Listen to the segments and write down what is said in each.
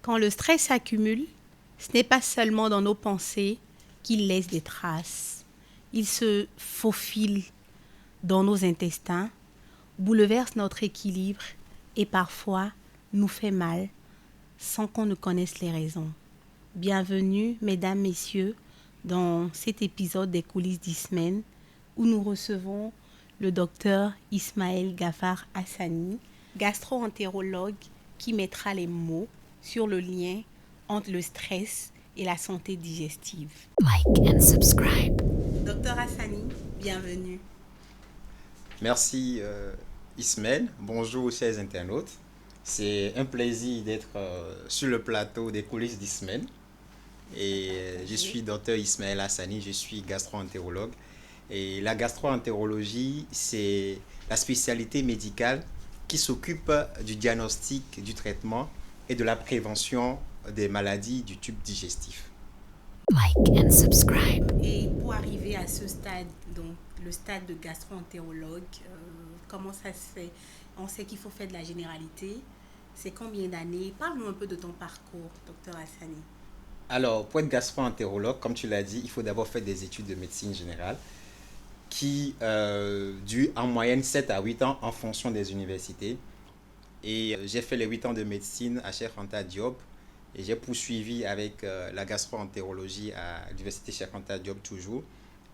Quand le stress s'accumule, ce n'est pas seulement dans nos pensées qu'il laisse des traces. Il se faufile dans nos intestins, bouleverse notre équilibre et parfois nous fait mal sans qu'on ne connaisse les raisons. Bienvenue, mesdames, messieurs, dans cet épisode des coulisses d'Ismen où nous recevons le docteur Ismaël Gafar Hassani, gastro-entérologue qui mettra les mots sur le lien entre le stress et la santé digestive. Like and subscribe. Docteur Hassani, bienvenue. Merci Ismaël, bonjour chers internautes. C'est un plaisir d'être sur le plateau des coulisses d'Ismaël. Et je suis docteur Ismaël Hassani, je suis gastro-entérologue. Et la gastro-entérologie, c'est la spécialité médicale qui s'occupe du diagnostic, du traitement et de la prévention des maladies du tube digestif. Like and subscribe. Et pour arriver à ce stade, donc le stade de gastro-entérologue, comment ça se fait? On sait qu'il faut faire de la généralité. C'est combien d'années? Parle-nous un peu de ton parcours, docteur Hassani. Alors, pour être gastro-entérologue, comme tu l'as dit, il faut d'abord faire des études de médecine générale qui durent en moyenne 7 à 8 ans en fonction des universités. Et j'ai fait les 8 ans de médecine à Cheikh Anta Diop et j'ai poursuivi avec la gastro-entérologie à l'université Cheikh Anta Diop toujours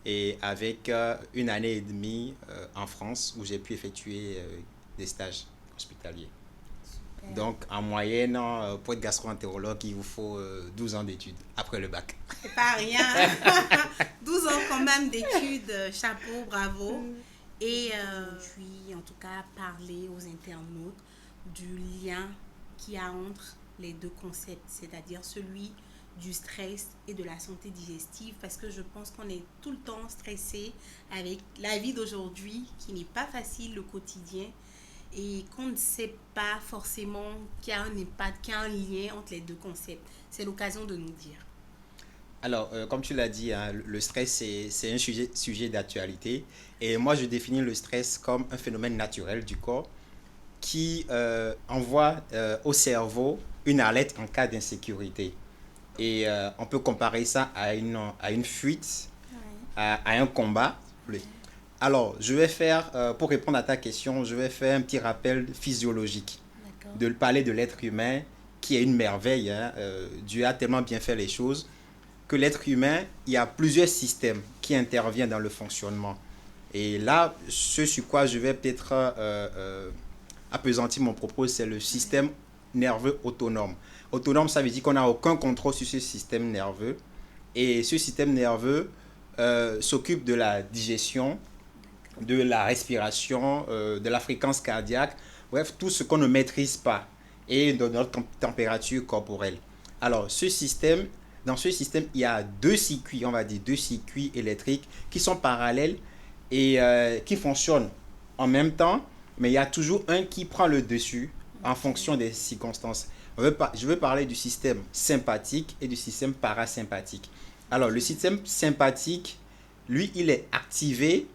et avec une année et demie en France où j'ai pu effectuer des stages hospitaliers. Super. Donc en moyenne, pour être gastro-entérologue, il vous faut 12 ans d'études après le bac. C'est pas rien. 12 ans quand même d'études, chapeau, bravo. Et puis en tout cas parler aux internautes du lien qu'il y a entre les deux concepts, c'est-à-dire celui du stress et de la santé digestive, parce que je pense qu'on est tout le temps stressé avec la vie d'aujourd'hui qui n'est pas facile, le quotidien, et qu'on ne sait pas forcément qu'il y a un impact, qu'il y a un lien entre les deux concepts. C'est l'occasion de nous dire. Alors, comme tu l'as dit, hein, le stress, c'est un sujet d'actualité. Et moi, je définis le stress comme un phénomène naturel du corps qui envoie au cerveau une alerte en cas d'insécurité. Et on peut comparer ça à une fuite, à un combat. Alors, je vais faire, pour répondre à ta question, je vais faire un petit rappel physiologique. D'accord. De parler de l'être humain qui est une merveille. Hein, Dieu a tellement bien fait les choses que l'être humain, il y a plusieurs systèmes qui interviennent dans le fonctionnement. Et là, ce sur quoi je vais peut-être appesantir mon propos, c'est le système nerveux autonome. Autonome, ça veut dire qu'on n'a aucun contrôle sur ce système nerveux. Et ce système nerveux s'occupe de la digestion, de la respiration, de la fréquence cardiaque, bref, tout ce qu'on ne maîtrise pas, et de notre température corporelle. Alors, dans ce système, il y a deux circuits électriques qui sont parallèles et qui fonctionnent en même temps, mais il y a toujours un qui prend le dessus en fonction des circonstances. Je veux parler du système sympathique et du système parasympathique. Alors, le système sympathique, lui, il est activé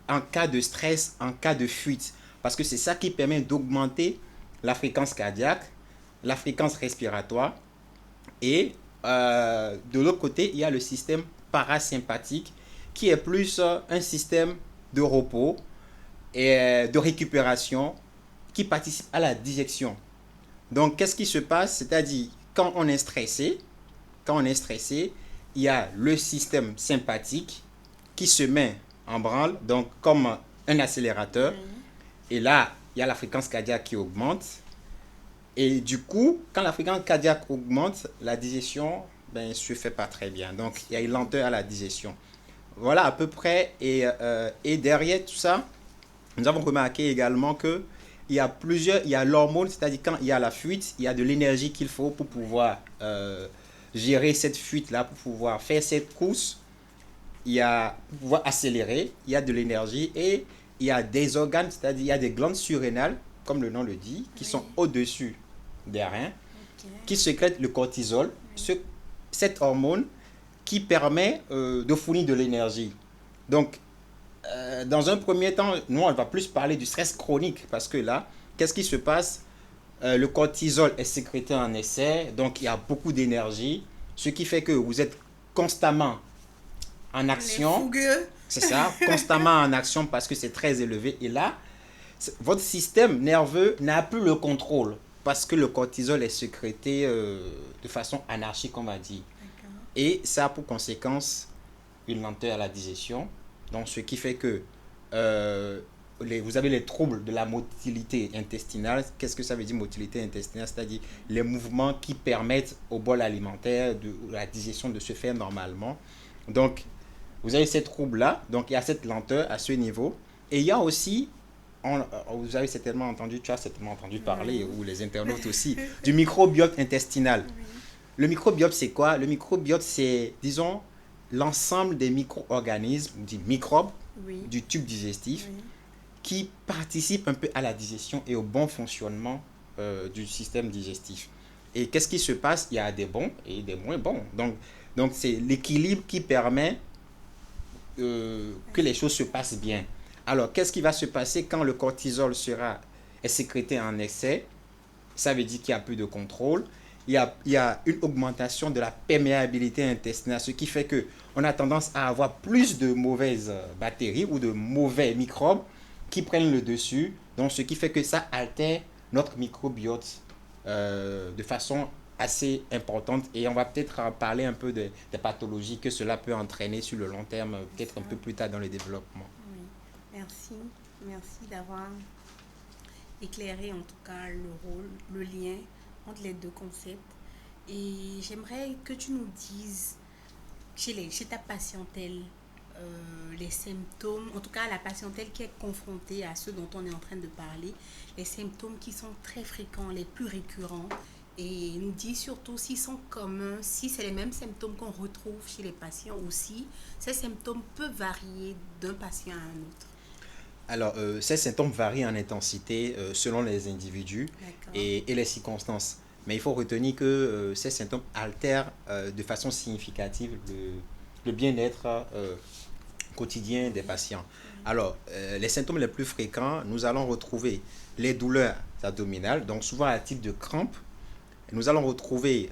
en cas de stress, en cas de fuite, parce que c'est ça qui permet d'augmenter la fréquence cardiaque, la fréquence respiratoire, et de l'autre côté, il y a le système parasympathique, qui est plus un système de repos et de récupération qui participe à la digestion. Donc, qu'est-ce qui se passe? C'est-à-dire, quand on est stressé, il y a le système sympathique qui se met en branle, donc comme un accélérateur. Et là, il y a la fréquence cardiaque qui augmente. Et du coup, quand la fréquence cardiaque augmente, la digestion ne se fait pas très bien. Donc, il y a une lenteur à la digestion. Voilà à peu près. Et derrière tout ça, nous avons remarqué également que il y a l'hormone, c'est-à-dire quand il y a la fuite, il y a de l'énergie qu'il faut pour pouvoir gérer cette fuite-là, pour pouvoir faire cette course. Pour pouvoir accélérer, il y a de l'énergie et il y a des organes, c'est-à-dire il y a des glandes surrénales, comme le nom le dit, qui sont au-dessus des reins, qui sécrètent le cortisol, cette hormone qui permet de fournir de l'énergie. Donc, dans un premier temps, nous, on va plus parler du stress chronique parce que là, qu'est-ce qui se passe? Le cortisol est sécrété en excès, donc il y a beaucoup d'énergie, ce qui fait que vous êtes constamment en action. C'est ça, constamment en action parce que c'est très élevé. Et là, votre système nerveux n'a plus le contrôle parce que le cortisol est sécrété de façon anarchique, on va dire. Et ça a pour conséquence une lenteur à la digestion. Donc, ce qui fait que vous avez les troubles de la motilité intestinale. Qu'est-ce que ça veut dire motilité intestinale? C'est-à-dire les mouvements qui permettent au bol alimentaire, de la digestion de se faire normalement. Donc, vous avez ces troubles-là. Donc, il y a cette lenteur à ce niveau. Et il y a aussi, vous avez certainement entendu, tu as certainement entendu parler, ou les internautes aussi, du microbiote intestinal. Le microbiote, c'est quoi? Le microbiote, c'est, disons, l'ensemble des micro-organismes, des microbes du tube digestif qui participent un peu à la digestion et au bon fonctionnement du système digestif. Et qu'est-ce qui se passe? Il y a des bons et des moins bons. Donc c'est l'équilibre qui permet que les choses se passent bien. Alors, qu'est-ce qui va se passer quand le cortisol est sécrété en excès? Ça veut dire qu'il n'y a plus de contrôle. Il y a une augmentation de la perméabilité intestinale, ce qui fait qu'on a tendance à avoir plus de mauvaises bactéries ou de mauvais microbes qui prennent le dessus. Donc, ce qui fait que ça altère notre microbiote de façon assez importante. Et on va peut-être parler un peu des pathologies que cela peut entraîner sur le long terme, peut-être un peu plus tard dans le développement. Oui, merci d'avoir éclairé en tout cas le rôle, le lien entre les deux concepts. Et j'aimerais que tu nous dises, chez ta patientèle, les symptômes, en tout cas la patientèle qui est confrontée à ceux dont on est en train de parler, les symptômes qui sont très fréquents, les plus récurrents, et nous dit surtout s'ils sont communs, si c'est les mêmes symptômes qu'on retrouve chez les patients aussi, ces symptômes peuvent varier d'un patient à un autre. Alors, ces symptômes varient en intensité selon les individus et les circonstances. Mais il faut retenir que ces symptômes altèrent de façon significative le bien-être quotidien des patients. Alors, les symptômes les plus fréquents, nous allons retrouver les douleurs abdominales, donc souvent à type de crampes. Nous allons retrouver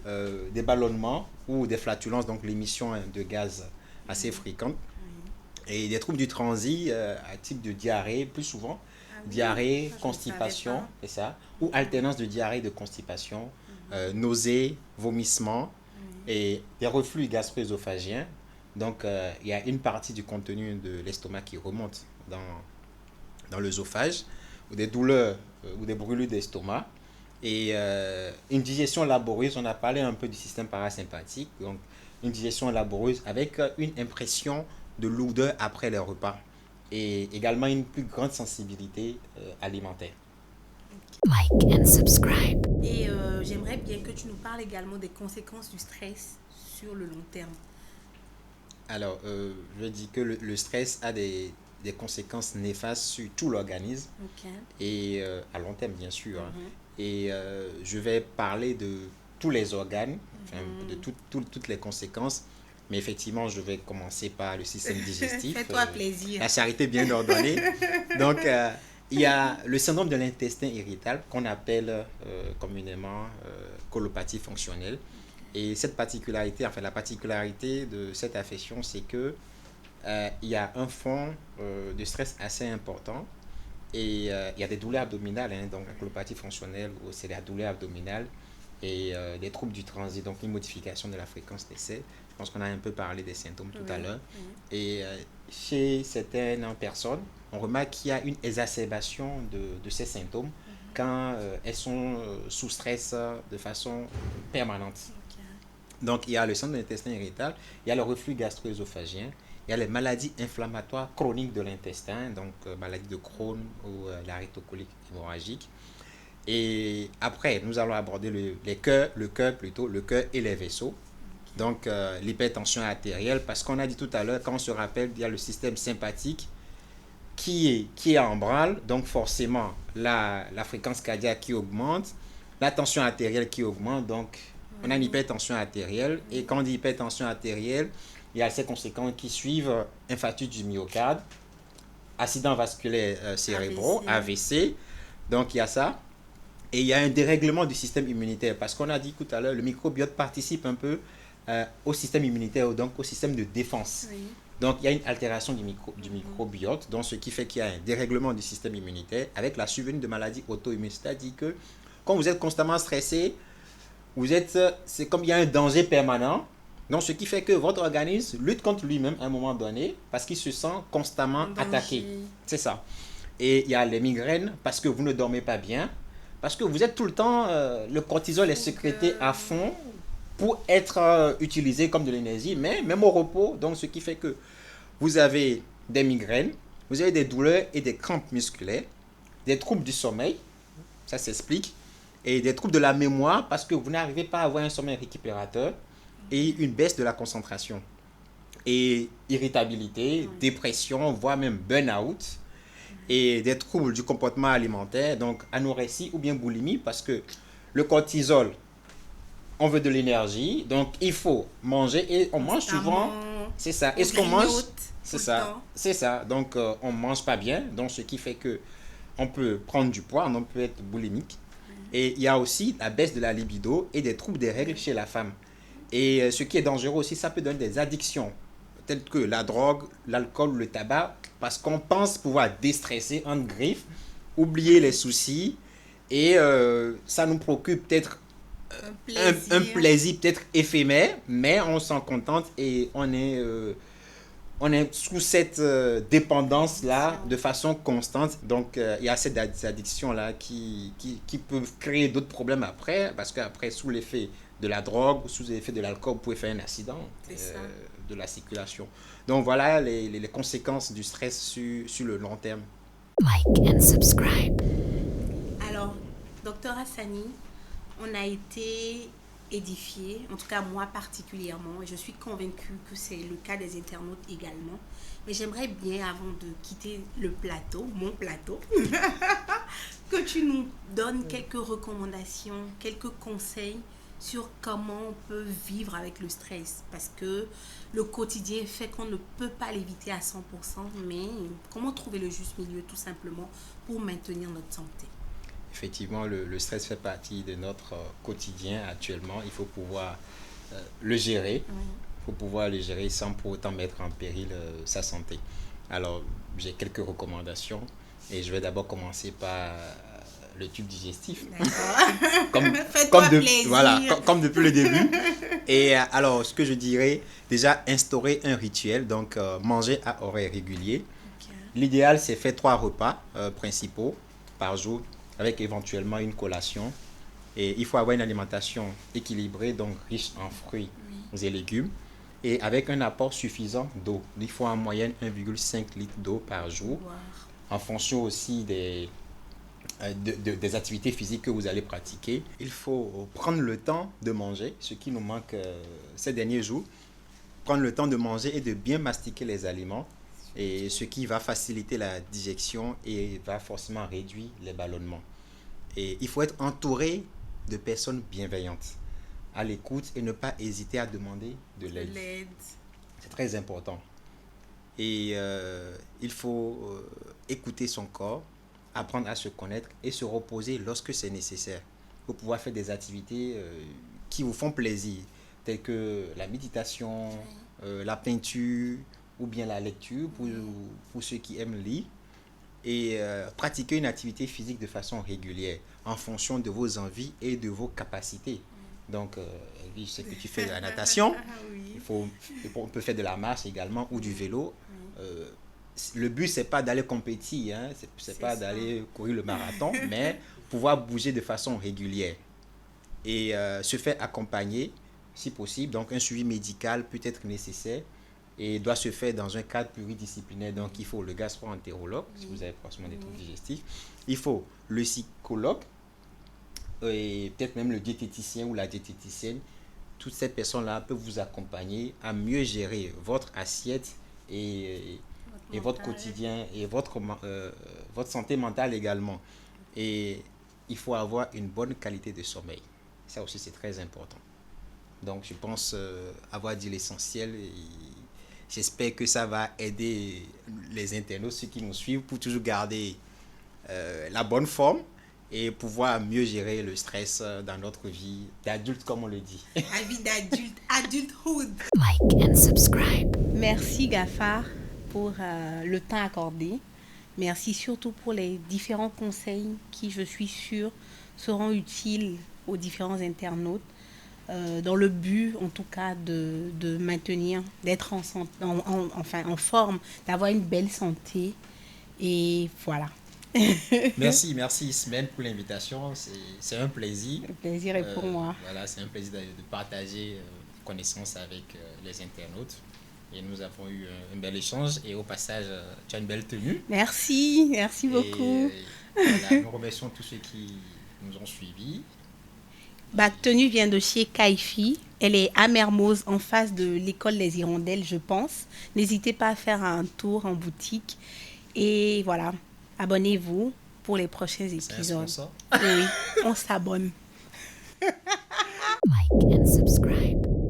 des ballonnements ou des flatulences, donc l'émission de gaz assez fréquente. Et des troubles du transit à type de diarrhée, plus souvent. Diarrhée, constipation, c'est ça. Ou alternance de diarrhée et de constipation, nausées, vomissements et des reflux gastro-œsophagiens. Donc, il y a une partie du contenu de l'estomac qui remonte dans l'œsophage, ou des douleurs ou des brûlures d'estomac. Et une digestion laborieuse, on a parlé un peu du système parasympathique. Donc, une digestion laborieuse avec une impression de lourdeur après les repas et également une plus grande sensibilité alimentaire. Like and subscribe. Et j'aimerais bien que tu nous parles également des conséquences du stress sur le long terme. Alors, je dis que le stress a des conséquences néfastes sur tout l'organisme et à long terme, bien sûr. Et je vais parler de tous les organes, de toutes les conséquences. Mais effectivement, je vais commencer par le système digestif. Fais-toi plaisir. La charité bien ordonnée. Donc, il y a le syndrome de l'intestin irritable qu'on appelle communément colopathie fonctionnelle. Et cette particularité, enfin la particularité de cette affection, c'est que il y a un fond de stress assez important. Et il y a des douleurs abdominales, donc la colopathie fonctionnelle, c'est la douleur abdominale et des troubles du transit, donc une modification de la fréquence des selles. Je pense qu'on a un peu parlé des symptômes tout à l'heure. Et chez certaines personnes, on remarque qu'il y a une exacerbation de ces symptômes quand elles sont sous stress de façon permanente. Donc, il y a le syndrome de l'intestin irritable, il y a le reflux gastro-œsophagien, il y a les maladies inflammatoires chroniques de l'intestin, donc maladie de Crohn ou la rectocolite hémorragique. Et après, nous allons aborder le cœur et les vaisseaux. Donc, l'hypertension artérielle, parce qu'on a dit tout à l'heure, quand on se rappelle, il y a le système sympathique qui est en branle, donc forcément, la fréquence cardiaque qui augmente, la tension artérielle qui augmente, donc on a une hypertension artérielle, et quand on dit hypertension artérielle, il y a ces conséquences qui suivent infarctus du myocarde, accidents vasculaires cérébraux, AVC, donc il y a ça. Et il y a un dérèglement du système immunitaire parce qu'on a dit tout à l'heure, le microbiote participe un peu au système immunitaire, donc au système de défense. Oui. Donc il y a une altération du microbiote, donc ce qui fait qu'il y a un dérèglement du système immunitaire avec la survenue de maladies auto-immunes. C'est-à-dire que quand vous êtes constamment stressé, c'est comme il y a un danger permanent. Donc ce qui fait que votre organisme lutte contre lui-même à un moment donné parce qu'il se sent constamment attaqué. C'est ça. Et il y a les migraines parce que vous ne dormez pas bien, parce que vous êtes tout le temps, le cortisol est sécrété à fond pour être utilisé comme de l'énergie, mais même au repos, donc ce qui fait que vous avez des migraines, vous avez des douleurs et des crampes musculaires, des troubles du sommeil, ça s'explique, et des troubles de la mémoire parce que vous n'arrivez pas à avoir un sommeil récupérateur et une baisse de la concentration. Et irritabilité, dépression, voire même burn-out, et des troubles du comportement alimentaire, donc anorexie ou bien boulimie, parce que le cortisol, on veut de l'énergie, donc il faut manger et on mange souvent, c'est ça. Et ce qu'on mange, c'est ça. Donc on mange pas bien, donc ce qui fait que on peut prendre du poids, on peut être boulimique. Et il y a aussi la baisse de la libido et des troubles des règles chez la femme. Et ce qui est dangereux aussi, ça peut donner des addictions, telles que la drogue, l'alcool, le tabac, parce qu'on pense pouvoir déstresser, entre griffes, oublier les soucis, et ça nous procure peut-être un plaisir peut-être éphémère, mais on s'en contente et on est sous cette dépendance-là de façon constante. Donc, il y a cette addiction-là qui peuvent créer d'autres problèmes après, parce qu'après, sous l'effet de la drogue, sous l'effet de l'alcool, vous pouvez faire un accident de la circulation. Donc, voilà les conséquences du stress sur le long terme. Like and subscribe. Alors, docteur Hassani, on a été édifié, en tout cas moi particulièrement, et je suis convaincue que c'est le cas des internautes également. Mais j'aimerais bien, avant de quitter le plateau, mon plateau, que tu nous donnes quelques recommandations, quelques conseils sur comment on peut vivre avec le stress. Parce que le quotidien fait qu'on ne peut pas l'éviter à 100%, mais comment trouver le juste milieu tout simplement pour maintenir notre santé. Effectivement, le stress fait partie de notre quotidien actuellement. Il faut pouvoir le gérer. Il faut pouvoir le gérer sans pour autant mettre en péril sa santé. Alors, j'ai quelques recommandations et je vais d'abord commencer par le tube digestif. comme depuis le début. Et alors, ce que je dirais, déjà instaurer un rituel, donc manger à horaires réguliers. L'idéal, c'est faire 3 repas principaux par jour, avec éventuellement une collation. Et il faut avoir une alimentation équilibrée, donc riche en fruits et légumes, et avec un apport suffisant d'eau. Il faut en moyenne 1,5 litre d'eau par jour, en fonction aussi des activités physiques que vous allez pratiquer. Il faut prendre le temps de manger, ce qui nous manque ces derniers jours. Prendre le temps de manger et de bien mastiquer les aliments, et ce qui va faciliter la digestion et va forcément réduire les ballonnements. Et il faut être entouré de personnes bienveillantes, à l'écoute, et ne pas hésiter à demander de l'aide. C'est très important. Et il faut écouter son corps, apprendre à se connaître et se reposer lorsque c'est nécessaire pour pouvoir faire des activités qui vous font plaisir, telles que la méditation, la peinture, ou bien la lecture pour ceux qui aiment lire, et pratiquer une activité physique de façon régulière en fonction de vos envies et de vos capacités. Donc, je sais que tu fais de la natation, on peut faire de la marche également ou du vélo. Le but, c'est pas d'aller compétir, hein, c'est pas d'aller courir le marathon, mais pouvoir bouger de façon régulière et se faire accompagner si possible. Donc, un suivi médical peut être nécessaire et doit se faire dans un cadre pluridisciplinaire. Donc, il faut le gastro-entérologue, si vous avez forcément des troubles digestifs. Il faut le psychologue et peut-être même le diététicien ou la diététicienne. Toutes ces personnes-là peuvent vous accompagner à mieux gérer votre assiette et votre quotidien et votre santé mentale également. Et il faut avoir une bonne qualité de sommeil. Ça aussi, c'est très important. Donc, je pense avoir dit l'essentiel. Et j'espère que ça va aider les internautes, ceux qui nous suivent, pour toujours garder la bonne forme et pouvoir mieux gérer le stress dans notre vie d'adulte, comme on le dit. La vie d'adulte, adulthood. Like and subscribe. Merci Gafar pour le temps accordé. Merci surtout pour les différents conseils qui, je suis sûre, seront utiles aux différents internautes dans le but, en tout cas, de maintenir, d'être en forme, d'avoir une belle santé. Et voilà. Merci Ismaël pour l'invitation. C'est un plaisir. Le plaisir est pour moi. Voilà, c'est un plaisir de partager connaissances avec les internautes. Et nous avons eu un bel échange. Et au passage, tu as une belle tenue. Merci beaucoup. Voilà, nous remercions tous ceux qui nous ont suivis. Ma tenue vient de chez Kaifi. Elle est à Mermoz, en face de l'école des Hirondelles, je pense. N'hésitez pas à faire un tour en boutique. Et voilà, abonnez-vous pour les prochains épisodes. C'est un sponsor. Oui, on s'abonne. Like and subscribe.